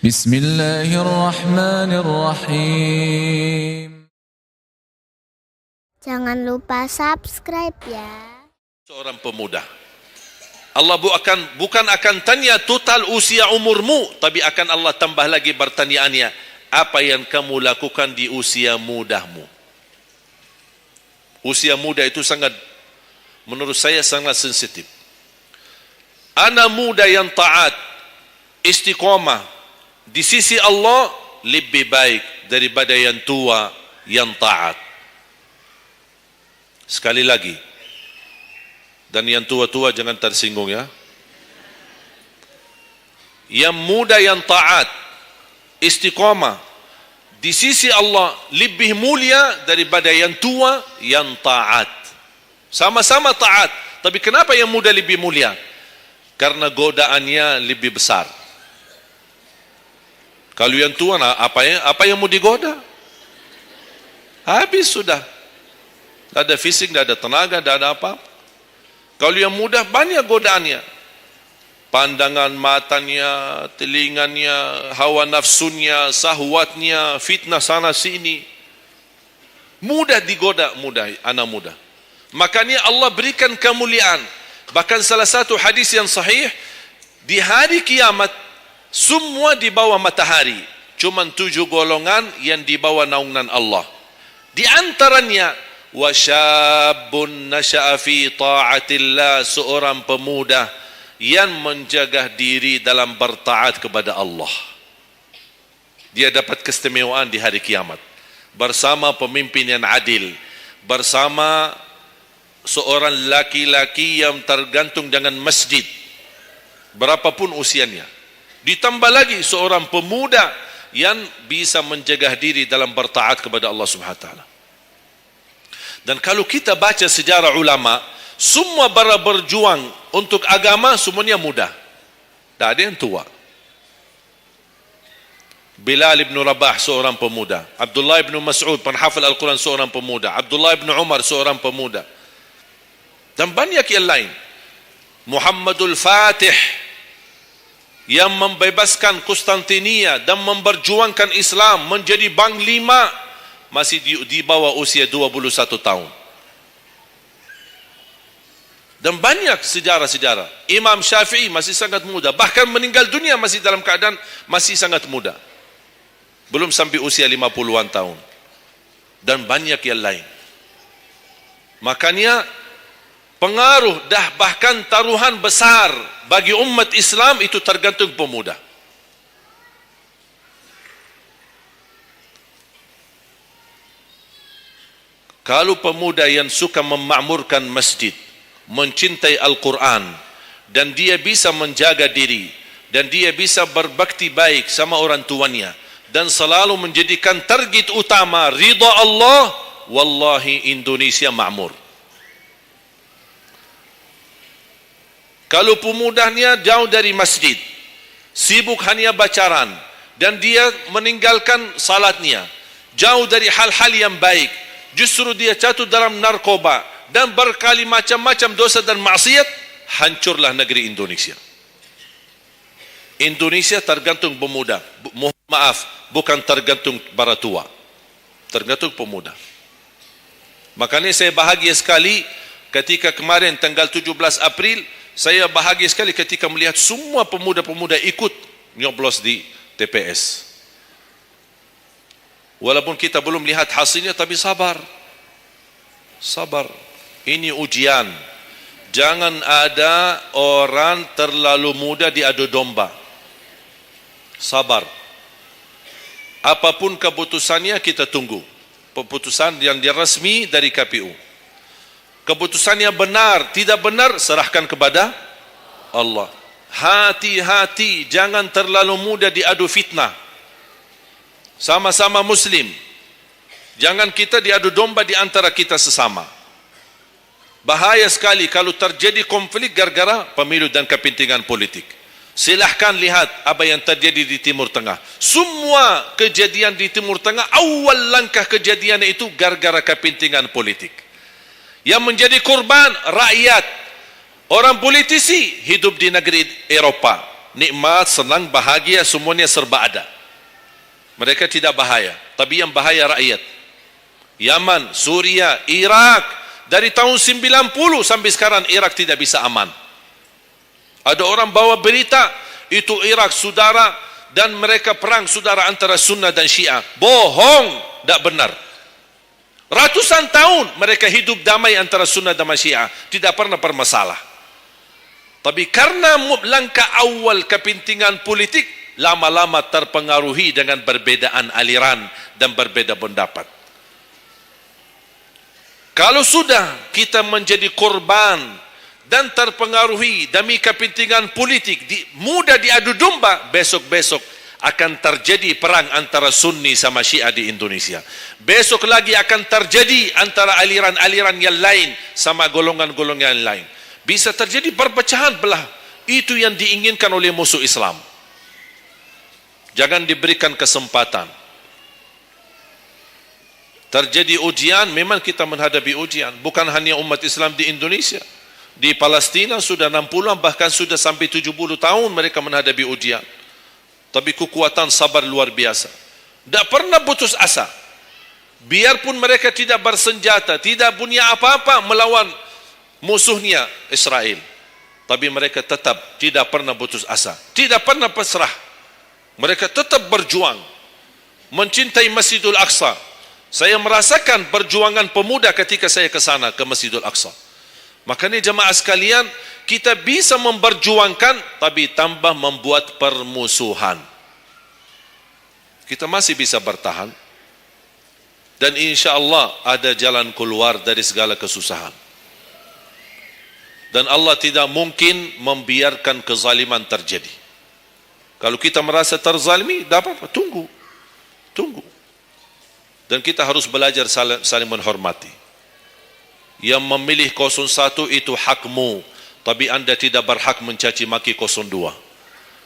Bismillahirrahmanirrahim. Jangan lupa subscribe ya. Seorang pemuda, Allah bukan akan tanya total usia umurmu, tapi akan Allah tambah lagi pertanyaannya, apa yang kamu lakukan di usia mudahmu. Usia muda itu menurut saya sangat sensitif. Anak muda yang taat, istiqamah di sisi Allah lebih baik daripada yang tua yang taat. Sekali lagi, dan yang tua-tua jangan tersinggung ya. Yang muda yang taat, istiqamah di sisi Allah lebih mulia daripada yang tua yang taat. Sama-sama taat, tapi kenapa yang muda lebih mulia? Karena godaannya lebih besar. Kalau yang tua, apa yang mau digoda? Habis sudah. Tidak ada fisik, tidak ada tenaga, tidak ada apa. Kalau yang muda banyak godaannya. Pandangan matanya, telinganya, hawa nafsunya, sahwatnya, fitnah sana sini. Mudah digoda, anak muda. Makanya Allah berikan kemuliaan. Bahkan salah satu hadis yang sahih, di hari kiamat semua di bawah matahari, cuma 7 golongan yang di bawah naungan Allah. Di antaranya wasyabun nasha'a fi ta'atillah, seorang pemuda yang menjaga diri dalam bertaat kepada Allah. Dia dapat keistimewaan di hari kiamat bersama pemimpin yang adil, bersama seorang laki-laki yang tergantung dengan masjid berapapun usianya. Ditambah lagi seorang pemuda yang bisa menjaga diri dalam bertaat kepada Allah Subhanahu wa taala. Dan kalau kita baca sejarah ulama, semua para berjuang untuk agama semuanya muda. Tak ada yang tua. Bilal ibn Rabah seorang pemuda, Abdullah ibn Mas'ud penghafal Al-Quran seorang pemuda, Abdullah ibn Umar seorang pemuda, dan banyak yang lain. Muhammadul Fatih yang membebaskan Konstantinia dan memperjuangkan Islam menjadi panglima, masih di bawah usia 21 tahun. Dan banyak sejarah-sejarah. Imam Syafi'i masih sangat muda, bahkan meninggal dunia masih dalam keadaan masih sangat muda, belum sampai usia 50-an tahun. Dan banyak yang lain. Makanya pengaruh bahkan taruhan besar bagi umat Islam itu tergantung pemuda. Kalau pemuda yang suka memakmurkan masjid, mencintai Al-Quran, dan dia bisa menjaga diri, dan dia bisa berbakti baik sama orang tuanya, dan selalu menjadikan target utama ridha Allah, wallahi Indonesia makmur. Kalau pemudanya jauh dari masjid, sibuk hanya bacaran, dan dia meninggalkan salatnya, jauh dari hal-hal yang baik, justru dia jatuh dalam narkoba dan berkali macam-macam dosa dan maksiat, hancurlah negeri Indonesia. Indonesia tergantung pemuda. Mohon maaf, bukan tergantung para tua, tergantung pemuda. Makanya saya bahagia sekali ketika kemarin tanggal 17 April, saya bahagia sekali ketika melihat semua pemuda-pemuda ikut nyoblos di TPS. Walaupun kita belum lihat hasilnya, tapi sabar. Sabar. Ini ujian. Jangan ada orang terlalu muda diadu domba. Sabar. Apapun keputusannya kita tunggu. Keputusan yang resmi dari KPU. Keputusannya benar, tidak benar, serahkan kepada Allah. Hati-hati, jangan terlalu mudah diadu fitnah. Sama-sama Muslim. Jangan kita diadu domba di antara kita sesama. Bahaya sekali kalau terjadi konflik gara-gara pemilu dan kepentingan politik. Silahkan lihat apa yang terjadi di Timur Tengah. Semua kejadian di Timur Tengah, awal langkah kejadian itu gara-gara kepentingan politik. Yang menjadi korban rakyat. Orang politisi hidup di negeri Eropa, nikmat, senang, bahagia, semuanya serba ada. Mereka tidak bahaya, tapi yang bahaya rakyat. Yaman, Suria, Iraq, dari tahun 90 sampai sekarang Iraq tidak bisa aman. Ada orang bawa berita, itu Iraq saudara, dan mereka perang saudara antara Sunnah dan Syiah. Bohong, tak benar. Ratusan tahun mereka hidup damai antara Sunnah dan Syiah, tidak pernah bermasalah. Tapi karena langkah awal kepentingan politik, lama-lama terpengaruhi dengan perbedaan aliran dan berbeda pendapat. Kalau sudah kita menjadi korban dan terpengaruhi demi kepentingan politik, mudah diadu domba, besok-besok akan terjadi perang antara Sunni sama Syiah di Indonesia. Besok lagi akan terjadi antara aliran-aliran yang lain sama golongan-golongan yang lain. Bisa terjadi perpecahan belah. Itu yang diinginkan oleh musuh Islam. Jangan diberikan kesempatan. Terjadi ujian, memang kita menghadapi ujian. Bukan hanya umat Islam di Indonesia. Di Palestina sudah 60, bahkan sudah sampai 70 tahun mereka menghadapi ujian. Tapi kekuatan sabar luar biasa. Tak pernah putus asa. Biarpun mereka tidak bersenjata, tidak punya apa-apa melawan musuhnya Israel. Tapi mereka tetap tidak pernah putus asa. Tidak pernah pasrah. Mereka tetap berjuang. Mencintai Masjidul Aqsa. Saya merasakan perjuangan pemuda ketika saya ke sana, ke Masjidul Aqsa. Makanya jemaah sekalian, kita bisa memperjuangkan, tapi tambah membuat permusuhan. Kita masih bisa bertahan. Dan insya Allah ada jalan keluar dari segala kesusahan. Dan Allah tidak mungkin membiarkan kezaliman terjadi. Kalau kita merasa terzalimi, tak apa-apa, tunggu. Dan kita harus belajar saling menghormati. Yang memilih 01 itu hakmu, tapi anda tidak berhak mencaci maki 02.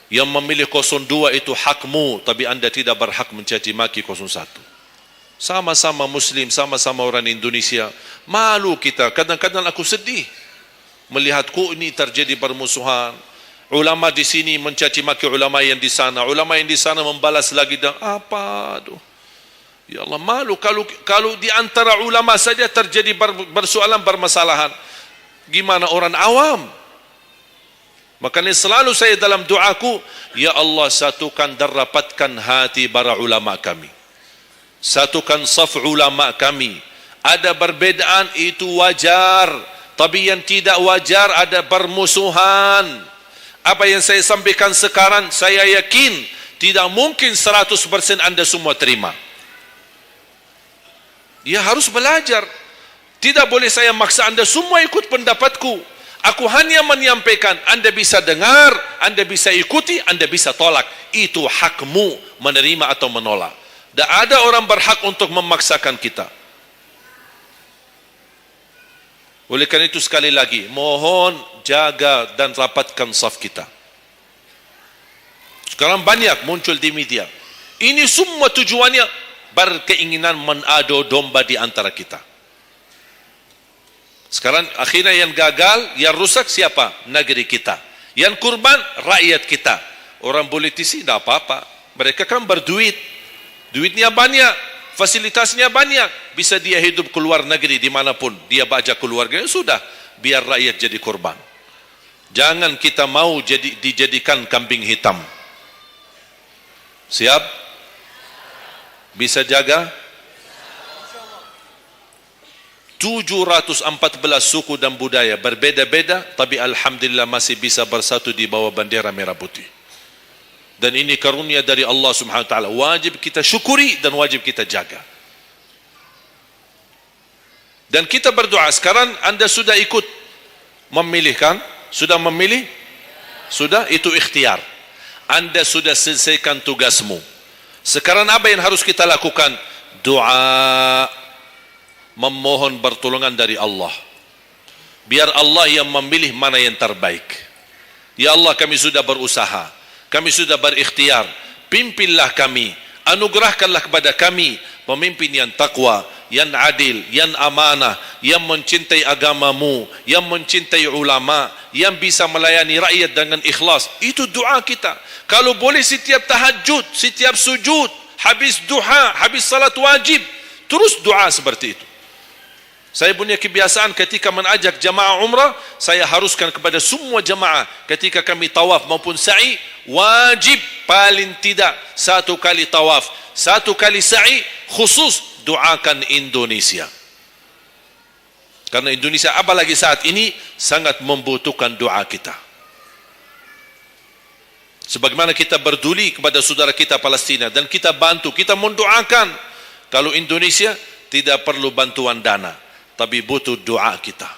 Yang memilih 02 itu hakmu, tapi anda tidak berhak mencaci maki 01. Sama-sama Muslim, sama-sama orang Indonesia. Malu kita, kadang-kadang aku sedih melihatku ini terjadi permusuhan. Ulama di sini mencaci maki ulama yang di sana, ulama yang di sana membalas lagi dan apa tu? Ya Allah, malu kalau di antara ulama saja terjadi persoalan permasalahan. Gimana orang awam? Makanya selalu saya dalam doaku, ya Allah satukan dan rapatkan hati para ulama kami. Satukan saf ulama kami. Ada perbedaan itu wajar, tapi yang tidak wajar ada permusuhan. Apa yang saya sampaikan sekarang, saya yakin tidak mungkin 100% anda semua terima. Dia harus belajar. Tidak boleh saya maksa anda semua ikut pendapatku. Aku hanya menyampaikan, anda bisa dengar, anda bisa ikuti, anda bisa tolak. Itu hakmu menerima atau menolak. Dan ada orang berhak untuk memaksakan kita. Oleh karena itu sekali lagi, mohon jaga dan rapatkan saf kita. Sekarang banyak muncul di media. Ini semua tujuannya berkeinginan menado domba di antara kita. Sekarang akhirnya yang gagal, yang rusak siapa? Negeri kita. Yang kurban, rakyat kita. Orang politisi tidak apa-apa. Mereka kan berduit. Duitnya banyak, fasilitasnya banyak. Bisa dia hidup keluar negeri dimanapun. Dia baca keluarganya, sudah. Biar rakyat jadi korban. Jangan kita mau dijadikan kambing hitam. Siap? Bisa jaga? 714 suku dan budaya berbeda-beda, tapi alhamdulillah masih bisa bersatu di bawah bendera merah putih. Dan ini karunia dari Allah Subhanahu wa taala. Wajib kita syukuri dan wajib kita jaga. Dan kita berdoa. Sekarang anda sudah ikut memilih kan? Sudah memilih? Sudah, itu ikhtiar. Anda sudah selesaikan tugasmu. Sekarang apa yang harus kita lakukan? Doa, memohon pertolongan dari Allah. Biar Allah yang memilih mana yang terbaik. Ya Allah, kami sudah berusaha, kami sudah berikhtiar, pimpinlah kami, anugerahkanlah kepada kami pemimpin yang takwa, yang adil, yang amanah, yang mencintai agamamu, yang mencintai ulama, yang bisa melayani rakyat dengan ikhlas. Itu doa kita. Kalau boleh setiap tahajud, setiap sujud, habis duha, habis salat wajib, terus doa seperti itu. Saya punya kebiasaan ketika menajak jamaah umrah, saya haruskan kepada semua jamaah ketika kami tawaf maupun sa'i, wajib paling tidak 1 kali tawaf, 1 kali sa'i, khusus doakan Indonesia. Karena Indonesia apalagi saat ini sangat membutuhkan doa kita. Sebagaimana kita berduli kepada saudara kita Palestina dan kita bantu, kita mendoakan. Kalau Indonesia tidak perlu bantuan dana, tapi butuh doa kita.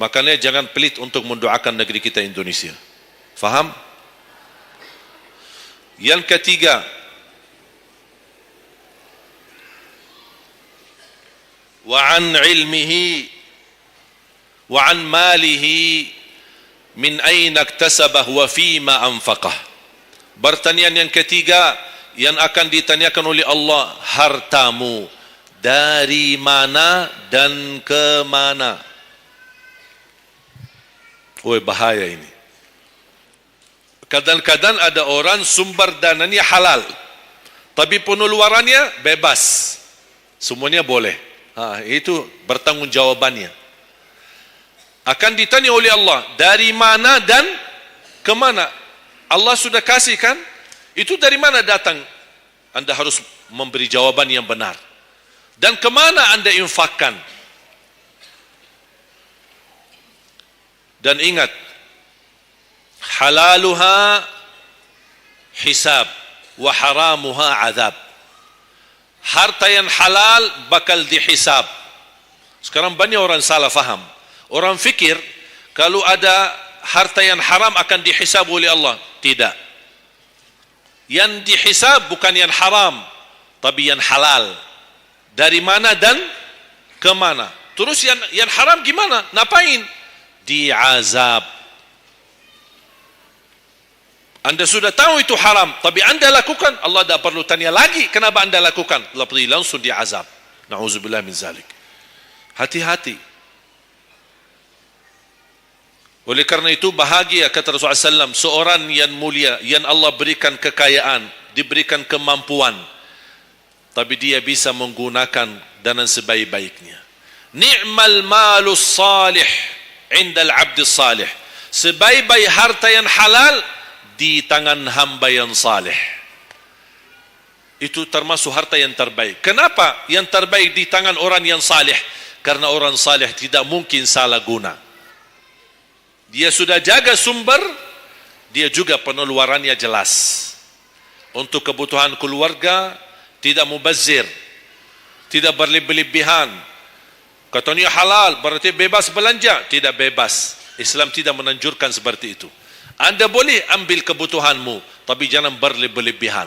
Makanya jangan pelit untuk mendoakan negeri kita Indonesia. Faham? Yang ketiga, wa an ilmihi wa an malihi min aina iktasabah wa fima anfaqah. Pertanyaan yang ketiga yang akan ditanyakan oleh Allah, hartamu dari mana dan ke mana? Oi, bahaya ini. Kadang-kadang ada orang sumber dananya halal, tapi pengeluarannya bebas. Semuanya boleh. Itu bertanggungjawabannya. Akan ditanya oleh Allah, dari mana dan ke mana? Allah sudah kasihkan, itu dari mana datang? Anda harus memberi jawaban yang benar. Dan kemana anda infakkan? Dan ingat, halaluha hisab wa haramuha azab. Harta yang halal bakal dihisab. Sekarang banyak orang salah faham. Orang fikir kalau ada harta yang haram akan dihisab oleh Allah. Tidak. Yang dihisab bukan yang haram, tapi yang halal. Dari mana dan ke mana? Terus yang haram gimana? Ngapain? Diazab. Anda sudah tahu itu haram, tapi anda lakukan, Allah tidak perlu tanya lagi kenapa anda lakukan. Allah pergi langsung diazab. Na'udzubillah min zalik. Hati-hati. Oleh karena itu bahagia kata Rasulullah SAW, seorang yang mulia, yang Allah berikan kekayaan, diberikan kemampuan, tapi dia bisa menggunakan dengan sebaik-baiknya. Ni'mal malus salih indal abdi salih. Sebaik-baik harta yang halal di tangan hamba yang salih. Itu termasuk harta yang terbaik. Kenapa yang terbaik di tangan orang yang salih? Karena orang salih tidak mungkin salah guna. Dia sudah jaga sumber, dia juga pengeluarannya jelas. Untuk kebutuhan keluarga, tidak mubazir, tidak berlebih-lebihan. Katanya halal, berarti bebas belanja. Tidak bebas. Islam tidak menanjurkan seperti itu. Anda boleh ambil kebutuhanmu, tapi jangan berlebih-lebihan.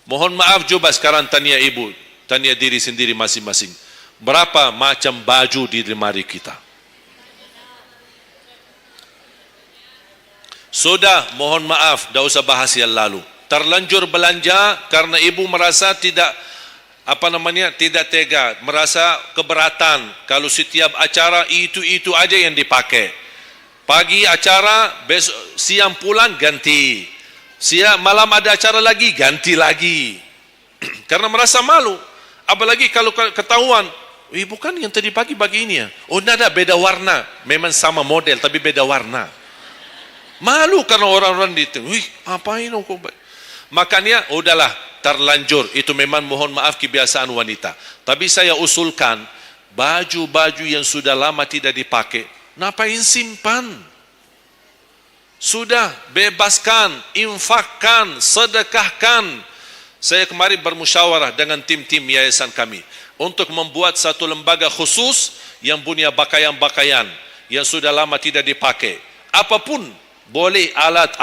Mohon maaf, coba sekarang tanya ibu, tanya diri sendiri masing-masing. Berapa macam baju di lemari kita? Sudah, mohon maaf, tidak usah bahas yang lalu. Terlanjur belanja karena ibu merasa tidak tidak tega, merasa keberatan kalau setiap acara itu aja yang dipakai. Pagi acara, besok siang pulang ganti. Siang malam ada acara lagi, ganti lagi. Karena merasa malu. Apalagi kalau ketahuan, bukan yang tadi pagi ini ya. Oh, ada beda warna. Memang sama model tapi beda warna. Malu karena orang-orang ditengok, apain kau? Makanya udahlah, terlanjur. Itu memang mohon maaf kebiasaan wanita. Tapi saya usulkan, baju-baju yang sudah lama tidak dipakai, ngapain simpan? Sudah, bebaskan, infakkan, sedekahkan. Saya kemarin bermusyawarah dengan tim-tim yayasan kami untuk membuat satu lembaga khusus yang punya pakaian-pakaian yang sudah lama tidak dipakai. Apapun, boleh alat,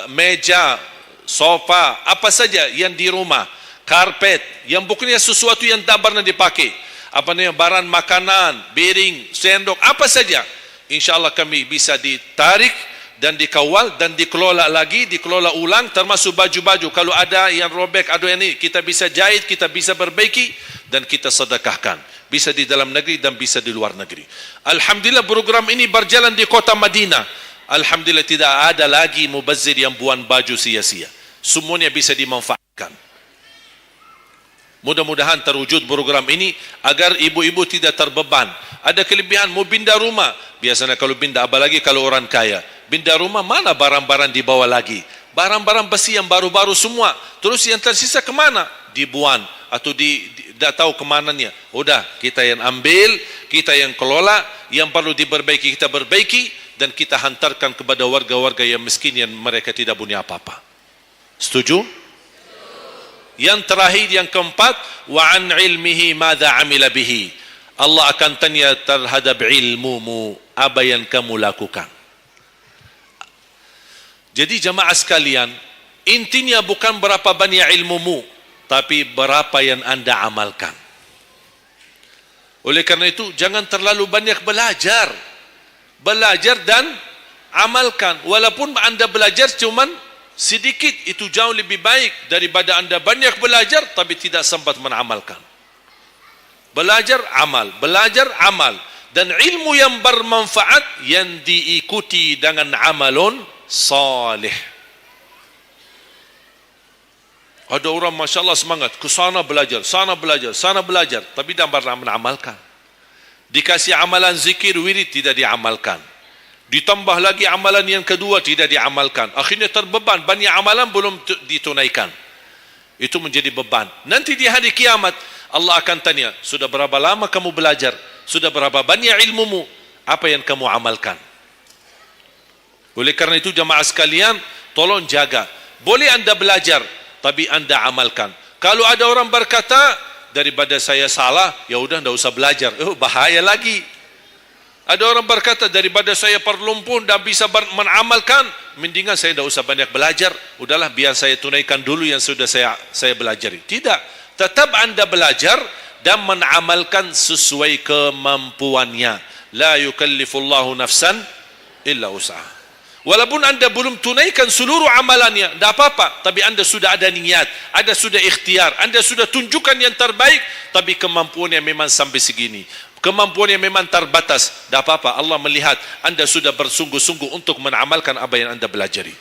meja, sofa, apa saja yang di rumah, karpet, yang bukannya sesuatu yang tak pernah dipakai, barang makanan, piring, sendok, apa saja, insya Allah kami bisa ditarik dan dikawal dan dikelola lagi, dikelola ulang, termasuk baju-baju. Kalau ada yang robek, ada yang ini, kita bisa jahit, kita bisa perbaiki dan kita sedekahkan. Bisa di dalam negeri dan bisa di luar negeri. Alhamdulillah program ini berjalan di kota Madinah. Alhamdulillah tidak ada lagi mubazir yang buang baju sia-sia. Semuanya bisa dimanfaatkan. Mudah-mudahan terwujud program ini agar ibu-ibu tidak terbeban. Ada kelebihan mau pindah rumah. Biasanya kalau pindah, apalagi kalau orang kaya. Pindah rumah, mana barang-barang dibawa lagi? Barang-barang besi yang baru-baru semua. Terus yang tersisa kemana? Dibuang atau tidak tahu kemananya. Udah, kita yang ambil, kita yang kelola, yang perlu diperbaiki kita perbaiki, dan kita hantarkan kepada warga-warga yang miskin yang mereka tidak punya apa-apa. Setuju? Yang terakhir, yang keempat, wa an ilmihi madza amila bihi. Allah akan tanya terhadap ilmumu, apa yang kamu lakukan. Jadi jamaah sekalian, intinya bukan berapa banyak ilmumu, tapi berapa yang anda amalkan. Oleh karena itu, jangan terlalu banyak belajar. Belajar dan amalkan. Walaupun anda belajar cuman sedikit, itu jauh lebih baik daripada anda banyak belajar tapi tidak sempat mengamalkan. Belajar, amal. Belajar, amal. Dan ilmu yang bermanfaat yang diikuti dengan amalun salih. Ada orang Masya Allah semangat, ke sana belajar, sana belajar, sana belajar, tapi tidak pernah mengamalkan. Dikasih amalan zikir, wirid, tidak diamalkan. Ditambah lagi amalan yang kedua, tidak diamalkan. Akhirnya terbeban, banyak amalan belum ditunaikan. Itu menjadi beban. Nanti di hari kiamat, Allah akan tanya, sudah berapa lama kamu belajar? Sudah berapa banyak ilmumu? Apa yang kamu amalkan? Oleh karena itu jamaah sekalian, tolong jaga. Boleh anda belajar, tapi anda amalkan. Kalau ada orang berkata, daripada saya salah, ya udah tidak usah belajar. Bahaya lagi. Ada orang berkata, daripada saya perlumpun dan bisa mengamalkan, mendingan saya tidak usah banyak belajar. Udahlah, biar saya tunaikan dulu yang sudah saya belajari. Tidak. Tetap anda belajar dan mengamalkan sesuai kemampuannya. La yukallifullahu nafsan illa usaha. Walaupun anda belum tunaikan seluruh amalannya, tidak apa-apa. Tapi anda sudah ada niat, anda sudah ikhtiar, anda sudah tunjukkan yang terbaik. Tapi kemampuannya memang sampai segini, kemampuannya memang terbatas. Tidak apa-apa, Allah melihat anda sudah bersungguh-sungguh untuk mengamalkan apa yang anda belajari.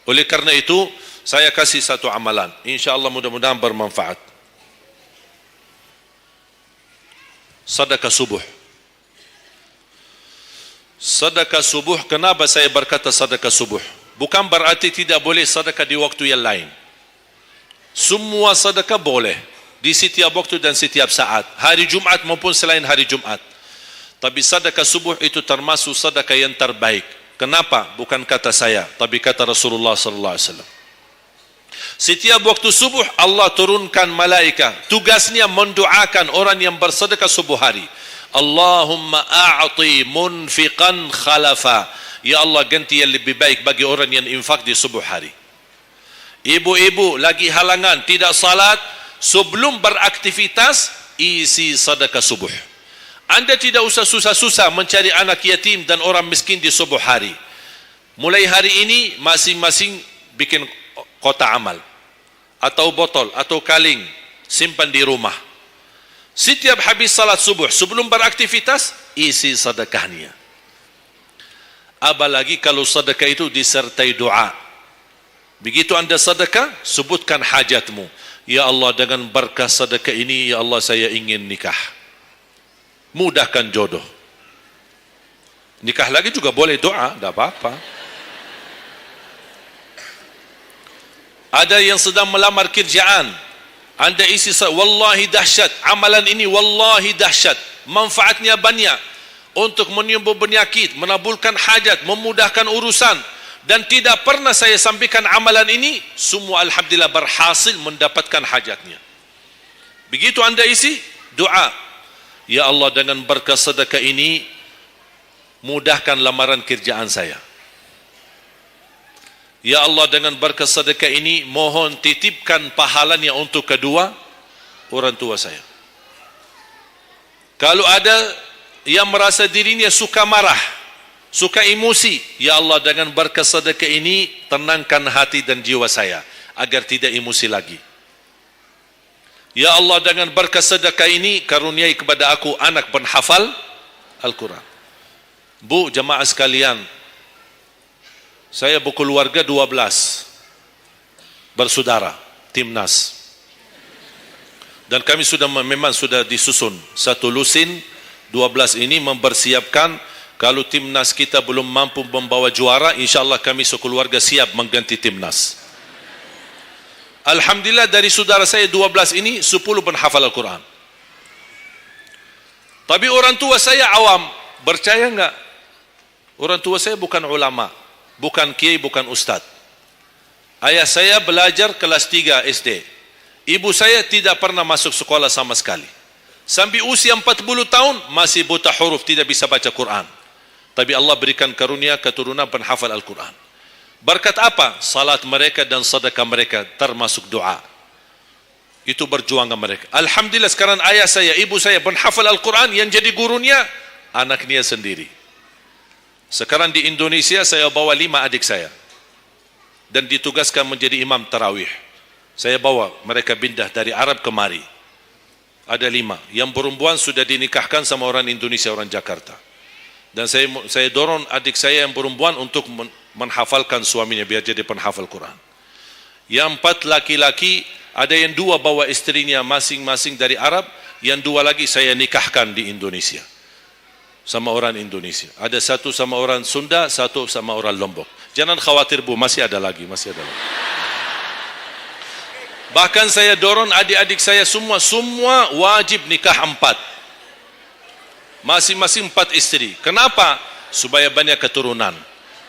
Oleh karena itu, saya kasih satu amalan. InsyaAllah mudah-mudahan bermanfaat. Sedekah subuh. Sedekah subuh, kenapa saya berkata sedekah subuh? Bukan berarti tidak boleh sedekah di waktu yang lain. Semua sedekah boleh di setiap waktu dan setiap saat, hari Jumat maupun selain hari Jumat. Tapi sedekah subuh itu termasuk sedekah yang terbaik. Kenapa? Bukan kata saya, tapi kata Rasulullah sallallahu alaihi wasallam. Setiap waktu subuh Allah turunkan malaikat, tugasnya mendoakan orang yang bersedekah subuh hari. Allahumma a'ti munfiqan khalafa. Ya Allah, ganti yang lebih baik bagi orang yang infak di subuh hari. Ibu-ibu lagi halangan tidak salat, sebelum beraktivitas isi sedekah subuh. Anda tidak usah susah-susah mencari anak yatim dan orang miskin di subuh hari. Mulai hari ini masing-masing bikin kotak amal atau botol atau kaleng, simpan di rumah. Setiap habis salat subuh sebelum beraktivitas isi sedekahnya. Apalagi kalau sedekah itu disertai doa. Begitu anda sedekah, sebutkan hajatmu. Ya Allah, dengan berkah sedekah ini, ya Allah, saya ingin nikah. Mudahkan jodoh. Nikah lagi juga boleh doa, tidak apa-apa. Ada yang sedang melamar kerjaan, anda isi, wallahi dahsyat, amalan ini wallahi dahsyat, manfaatnya banyak untuk menyembuh penyakit, menabulkan hajat, memudahkan urusan. Dan tidak pernah saya sampaikan amalan ini, semua alhamdulillah berhasil mendapatkan hajatnya. Begitu anda isi, doa, ya Allah, dengan berkah sedekah ini mudahkan lamaran kerjaan saya. Ya Allah, dengan berkah sedekah ini mohon titipkan pahalanya untuk kedua orang tua saya. Kalau ada yang merasa dirinya suka marah, Suka emosi, ya Allah dengan berkat sedekah ini tenangkan hati dan jiwa saya agar tidak emosi lagi. Ya Allah dengan berkat sedekah ini karuniai kepada aku anak penghafal Al-Quran. Bu, jemaah sekalian, saya berkeluarga 12 bersaudara, timnas. Dan kami memang sudah disusun satu lusin 12 ini mempersiapkan kalau timnas kita belum mampu membawa juara, insyaAllah kami sekeluarga siap mengganti timnas. Alhamdulillah dari saudara saya 12 ini 10 penghafal Al-Quran. Tapi orang tua saya awam, percaya enggak? Orang tua saya bukan ulama, bukan kiai, bukan ustaz. Ayah saya belajar kelas 3 SD. Ibu saya tidak pernah masuk sekolah sama sekali. Sampai usia 40 tahun masih buta huruf, tidak bisa baca Quran. Tapi Allah berikan karunia keturunan penghafal Al-Quran. Berkat apa? Salat mereka dan sedekah mereka termasuk doa. Itu berjuangan mereka. Alhamdulillah sekarang ayah saya, ibu saya penghafal Al-Quran, yang jadi gurunya anaknya sendiri. Sekarang di Indonesia saya bawa 5 adik saya dan ditugaskan menjadi imam tarawih. Saya bawa mereka pindah dari Arab kemari. Ada 5. Yang perempuan sudah dinikahkan sama orang Indonesia, orang Jakarta. Dan saya dorong adik saya yang perempuan untuk menghafalkan suaminya biar jadi penghafal Quran. Yang 4 laki-laki, ada yang 2 bawa istrinya masing-masing dari Arab, yang 2 lagi saya nikahkan di Indonesia sama orang Indonesia. Ada 1 sama orang Sunda, 1 sama orang Lombok. Jangan khawatir Bu, masih ada lagi. Bahkan saya dorong adik-adik saya semua wajib nikah 4. Masing-masing 4 istri. Kenapa? Supaya banyak keturunan.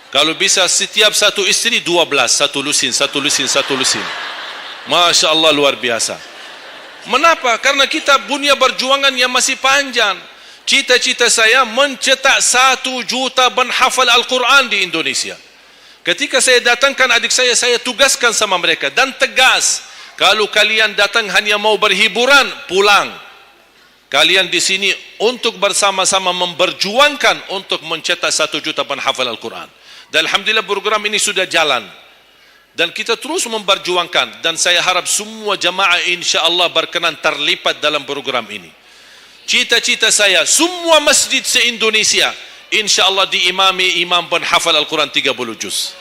Kalau bisa setiap satu istri 12, satu lusin. Masya Allah, luar biasa. Mengapa? Karena kita punya perjuangan yang masih panjang. Cita-cita saya mencetak 1 juta penghafal Al-Quran di Indonesia. Ketika saya datangkan adik saya tugaskan sama mereka dan tegas, kalau kalian datang hanya mau berhiburan, pulang. Kalian di sini untuk bersama-sama memperjuangkan untuk mencetak 1 juta penghafal Al-Quran. Dan Alhamdulillah program ini sudah jalan. Dan kita terus memperjuangkan. Dan saya harap semua jamaah insyaAllah berkenan terlibat dalam program ini. Cita-cita saya, semua masjid se-Indonesia insyaAllah diimami imam penghafal Al-Quran 30 juz.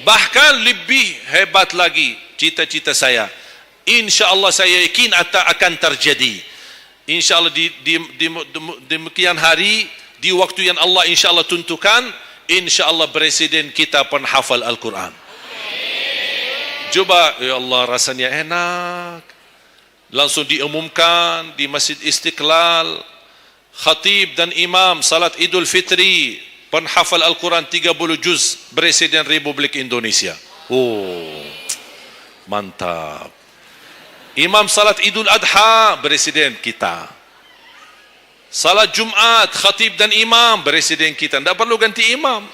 Bahkan lebih hebat lagi cita-cita saya. InsyaAllah saya yakin akan terjadi. InsyaAllah di demikian hari, di waktu yang Allah insyaAllah tentukan, insyaAllah presiden kita penghafal Al-Quran. Coba, ya Allah rasanya enak. Langsung diumumkan di Masjid Istiqlal, khatib dan imam salat Idul Fitri, penghafal Al-Quran 30 juz, Presiden Republik Indonesia. Oh, mantap. Imam salat Idul Adha, Presiden kita. Salat Jumat, khatib dan imam, Presiden kita. Tidak perlu ganti imam.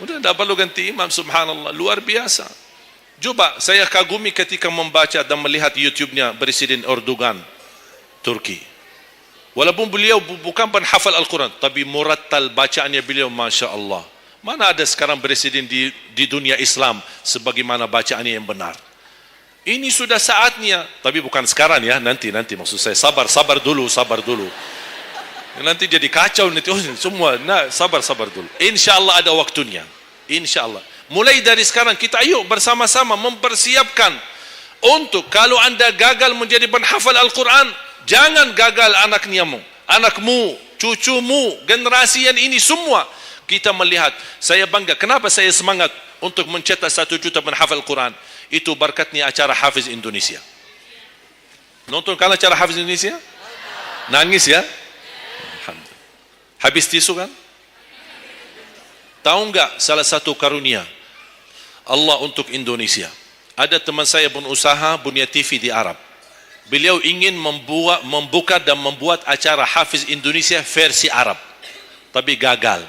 Udah tidak perlu ganti imam, subhanallah, luar biasa. Coba, saya kagumi ketika membaca dan melihat YouTube-nya Presiden Erdogan, Turki. Walaupun beliau bukan penghafal Al-Quran, tapi murattal bacaannya beliau, Masya Allah. Mana ada sekarang presiden di dunia Islam sebagaimana bacaannya yang benar. Ini sudah saatnya, tapi bukan sekarang ya, nanti maksud saya sabar dulu. Nanti jadi kacau nanti semua. Nah, sabar dulu. InsyaAllah ada waktunya. InsyaAllah. Mulai dari sekarang kita ayo bersama-sama mempersiapkan untuk kalau anda gagal menjadi penghafal Al-Quran, jangan gagal anakmu, cucumu, generasi yang ini semua. Kita melihat, saya bangga. Kenapa saya semangat untuk mencetak 1 juta penghafal Al-Quran? Itu berkatnya acara Hafiz Indonesia. Nonton kan acara Hafiz Indonesia? Nangis ya? Habis tisu kan? Tahu enggak salah satu karunia Allah untuk Indonesia? Ada teman saya berusaha punya TV di Arab. Beliau ingin membuka dan membuat acara Hafiz Indonesia versi Arab. Tapi gagal.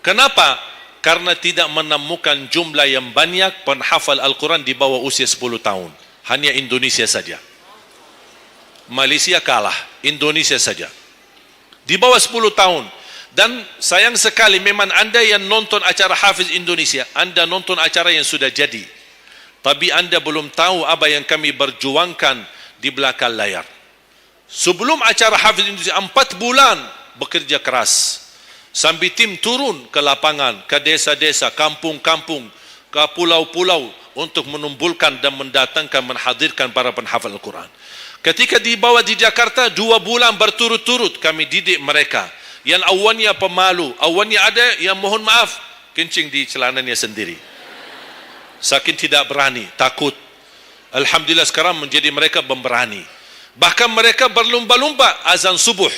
Kenapa? Karena tidak menemukan jumlah yang banyak penghafal Al-Quran di bawah usia 10 tahun. Hanya Indonesia saja. Malaysia kalah, Indonesia saja. Di bawah 10 tahun. Dan sayang sekali memang anda yang nonton acara Hafiz Indonesia, anda nonton acara yang sudah jadi. Tapi anda belum tahu apa yang kami berjuangkan di belakang layar. Sebelum acara Hafiz Indonesia, 4 bulan bekerja keras. Sambil tim turun ke lapangan, ke desa-desa, kampung-kampung, ke pulau-pulau untuk menumpulkan dan mendatangkan, menghadirkan para penghafal Al-Quran. Ketika dibawa di Jakarta, 2 bulan berturut-turut kami didik mereka. Yang awalnya pemalu, awalnya ada yang mohon maaf, kencing di celananya sendiri. Saking tidak berani, takut. Alhamdulillah sekarang menjadi mereka pemberani. Bahkan mereka berlumba-lumba azan subuh.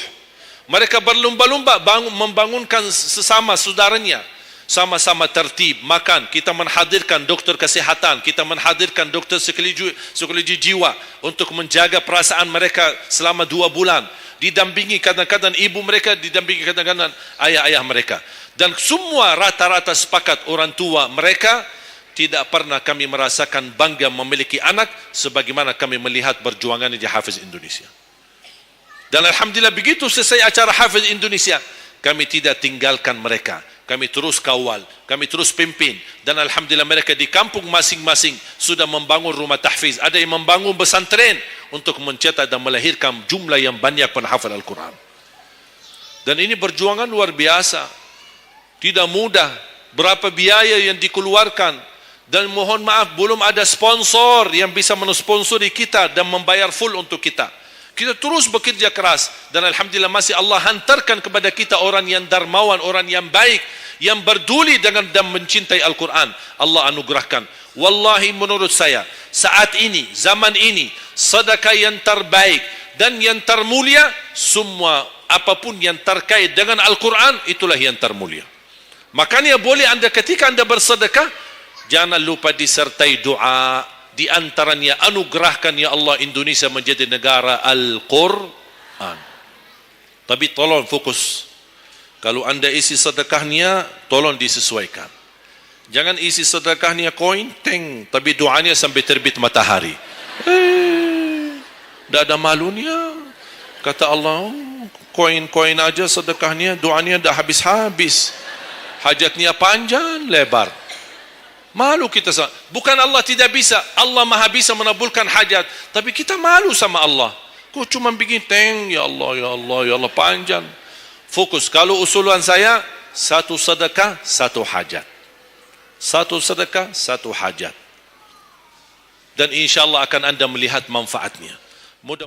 Mereka berlumba-lumba membangunkan sesama saudaranya. Sama-sama tertib, makan. Kita menghadirkan doktor kesihatan, kita menghadirkan doktor psikologi jiwa untuk menjaga perasaan mereka selama 2 bulan. Didampingi kadang-kadang ibu mereka, didampingi kadang-kadang ayah-ayah mereka. Dan semua rata-rata sepakat orang tua mereka, tidak pernah kami merasakan bangga memiliki anak sebagaimana kami melihat perjuangan di Hafiz Indonesia. Dan alhamdulillah begitu selesai acara Hafiz Indonesia, kami tidak tinggalkan mereka. Kami terus kawal, kami terus pimpin. Dan alhamdulillah mereka di kampung masing-masing sudah membangun rumah tahfiz. Ada yang membangun pesantren untuk mencetak dan melahirkan jumlah yang banyak penghafal Al-Quran. Dan ini perjuangan luar biasa. Tidak mudah. Berapa biaya yang dikeluarkan. Dan mohon maaf, belum ada sponsor yang bisa mensponsori kita dan membayar full untuk kita. Kita terus bekerja keras dan alhamdulillah masih Allah hantarkan kepada kita orang yang dermawan, orang yang baik, yang berduli dengan dan mencintai Al-Quran. Allah anugerahkan. Wallahi menurut saya, saat ini, zaman ini, sedekah yang terbaik dan yang termulia, semua apapun yang terkait dengan Al-Quran, itulah yang termulia. Makanya boleh anda ketika anda bersedekah, jangan lupa disertai doa. Di antaranya anugerahkan ya Allah Indonesia menjadi negara Al-Quran. Tapi tolong fokus. Kalau anda isi sedekahnya, tolong disesuaikan. Jangan isi sedekahnya koin, teng, tapi doanya sampai terbit matahari. Tidak ada malunya. Kata Allah, koin-koin aja sedekahnya, doanya dah habis-habis. Hajatnya panjang, lebar. Malu kita sama. Bukan Allah tidak bisa. Allah maha bisa menabulkan hajat. Tapi kita malu sama Allah. Kok cuma bikin teng, ya Allah, ya Allah, ya Allah, panjang. Fokus. Kalau usulan saya, 1 sedekah, 1 hajat. 1 sedekah, 1 hajat. Dan insya Allah akan anda melihat manfaatnya. Mudah.